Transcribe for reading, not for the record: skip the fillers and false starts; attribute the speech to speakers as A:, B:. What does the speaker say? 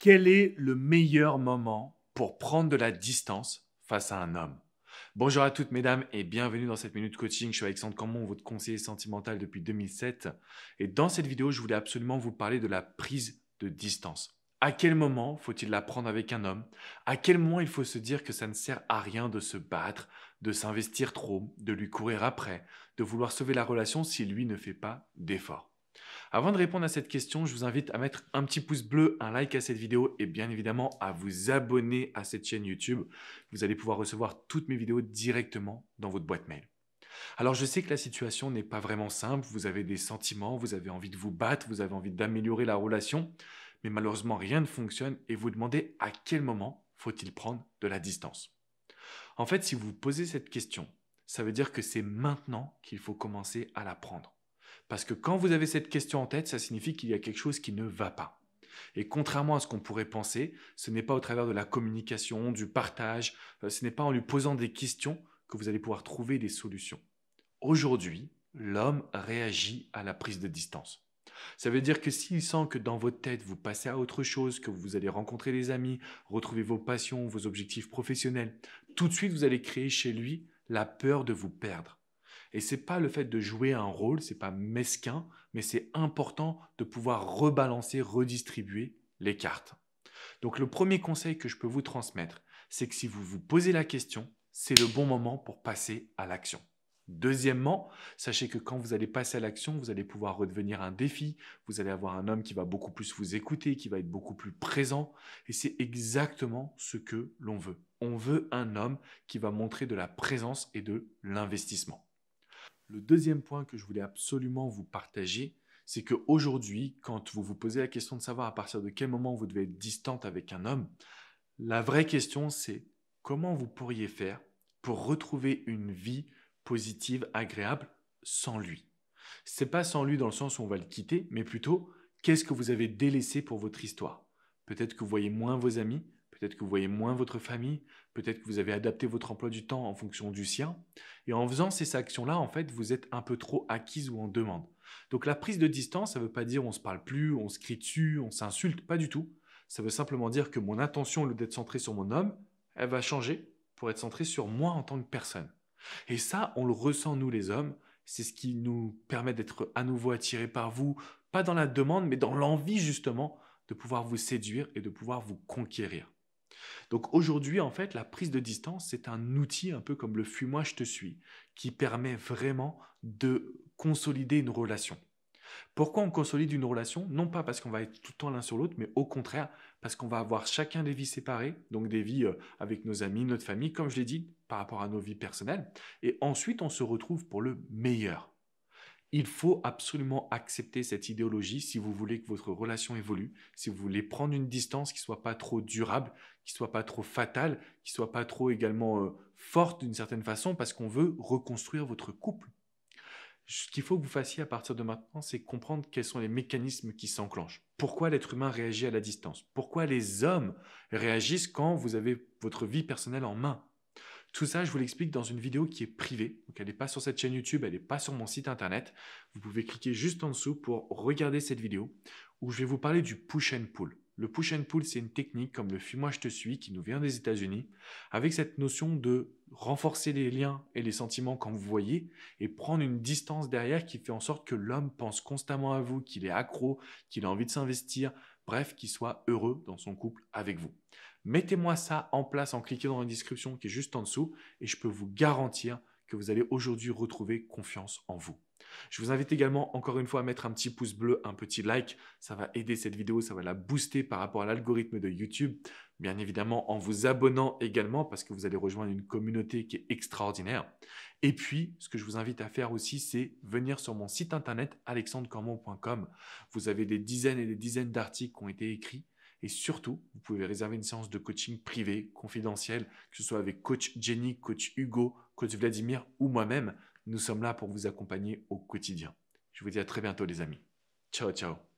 A: Quel est le meilleur moment pour prendre de la distance face à un homme? Bonjour à toutes mesdames et bienvenue dans cette minute coaching. Je suis Alexandre Camon, votre conseiller sentimental depuis 2007. Et dans cette vidéo, je voulais absolument vous parler de la prise de distance. À quel moment faut-il la prendre avec un homme? À quel moment il faut se dire que ça ne sert à rien de se battre, de s'investir trop, de lui courir après, de vouloir sauver la relation si lui ne fait pas d'efforts? Avant de répondre à cette question, je vous invite à mettre un petit pouce bleu, un like à cette vidéo et bien évidemment à vous abonner à cette chaîne YouTube. Vous allez pouvoir recevoir toutes mes vidéos directement dans votre boîte mail. Alors je sais que la situation n'est pas vraiment simple, vous avez des sentiments, vous avez envie de vous battre, vous avez envie d'améliorer la relation, mais malheureusement rien ne fonctionne et vous demandez à quel moment faut-il prendre de la distance. En fait, si vous vous posez cette question, ça veut dire que c'est maintenant qu'il faut commencer à la prendre. Parce que quand vous avez cette question en tête, ça signifie qu'il y a quelque chose qui ne va pas. Et contrairement à ce qu'on pourrait penser, ce n'est pas au travers de la communication, du partage, ce n'est pas en lui posant des questions que vous allez pouvoir trouver des solutions. Aujourd'hui, l'homme réagit à la prise de distance. Ça veut dire que s'il sent que dans votre tête, vous passez à autre chose, que vous allez rencontrer des amis, retrouver vos passions, vos objectifs professionnels, tout de suite, vous allez créer chez lui la peur de vous perdre. Et c'est pas le fait de jouer un rôle, c'est pas mesquin, mais c'est important de pouvoir rebalancer, redistribuer les cartes. Donc le premier conseil que je peux vous transmettre, c'est que si vous vous posez la question, c'est le bon moment pour passer à l'action. Deuxièmement, sachez que quand vous allez passer à l'action, vous allez pouvoir redevenir un défi, vous allez avoir un homme qui va beaucoup plus vous écouter, qui va être beaucoup plus présent, et c'est exactement ce que l'on veut. On veut un homme qui va montrer de la présence et de l'investissement. Le deuxième point que je voulais absolument vous partager, c'est qu'aujourd'hui, quand vous vous posez la question de savoir à partir de quel moment vous devez être distante avec un homme, la vraie question c'est comment vous pourriez faire pour retrouver une vie positive, agréable sans lui. C'est pas sans lui dans le sens où on va le quitter, mais plutôt qu'est-ce que vous avez délaissé pour votre histoire. Peut-être que vous voyez moins vos amis, peut-être que vous voyez moins votre famille, peut-être que vous avez adapté votre emploi du temps en fonction du sien. Et en faisant ces actions-là, en fait, vous êtes un peu trop acquise ou en demande. Donc la prise de distance, ça ne veut pas dire on se parle plus, on se crie dessus, on s'insulte, pas du tout. Ça veut simplement dire que mon attention, au lieu d'être centrée sur mon homme, elle va changer pour être centrée sur moi en tant que personne. Et ça, on le ressent nous les hommes, c'est ce qui nous permet d'être à nouveau attirés par vous, pas dans la demande, mais dans l'envie justement de pouvoir vous séduire et de pouvoir vous conquérir. Donc aujourd'hui, en fait, la prise de distance, c'est un outil un peu comme le fuis-moi, je te suis, qui permet vraiment de consolider une relation. Pourquoi on consolide une relation? Non pas parce qu'on va être tout le temps l'un sur l'autre, mais au contraire, parce qu'on va avoir chacun des vies séparées, donc des vies avec nos amis, notre famille, comme je l'ai dit, par rapport à nos vies personnelles. Et ensuite, on se retrouve pour le meilleur. Il faut absolument accepter cette idéologie si vous voulez que votre relation évolue, si vous voulez prendre une distance qui ne soit pas trop durable, qui ne soit pas trop fatale, qui ne soit pas trop également forte d'une certaine façon, parce qu'on veut reconstruire votre couple. Ce qu'il faut que vous fassiez à partir de maintenant, c'est comprendre quels sont les mécanismes qui s'enclenchent. Pourquoi l'être humain réagit à la distance? Pourquoi les hommes réagissent quand vous avez votre vie personnelle en main? Tout ça, je vous l'explique dans une vidéo qui est privée. Donc, elle n'est pas sur cette chaîne YouTube, elle n'est pas sur mon site internet. Vous pouvez cliquer juste en dessous pour regarder cette vidéo où je vais vous parler du push and pull. Le push and pull, c'est une technique comme le fuis-moi je te suis qui nous vient des États-Unis avec cette notion de renforcer les liens et les sentiments quand vous voyez et prendre une distance derrière qui fait en sorte que l'homme pense constamment à vous, qu'il est accro, qu'il a envie de s'investir, bref, qu'il soit heureux dans son couple avec vous. Mettez-moi ça en place en cliquant dans la description qui est juste en dessous et je peux vous garantir que vous allez aujourd'hui retrouver confiance en vous. Je vous invite également encore une fois à mettre un petit pouce bleu, un petit like. Ça va aider cette vidéo, ça va la booster par rapport à l'algorithme de YouTube. Bien évidemment en vous abonnant également parce que vous allez rejoindre une communauté qui est extraordinaire. Et puis, ce que je vous invite à faire aussi, c'est venir sur mon site internet alexandrecormon.com. Vous avez des dizaines et des dizaines d'articles qui ont été écrits. Et surtout, vous pouvez réserver une séance de coaching privé, confidentielle, que ce soit avec coach Jenny, coach Hugo, coach Vladimir ou moi-même. Nous sommes là pour vous accompagner au quotidien. Je vous dis à très bientôt les amis. Ciao, ciao.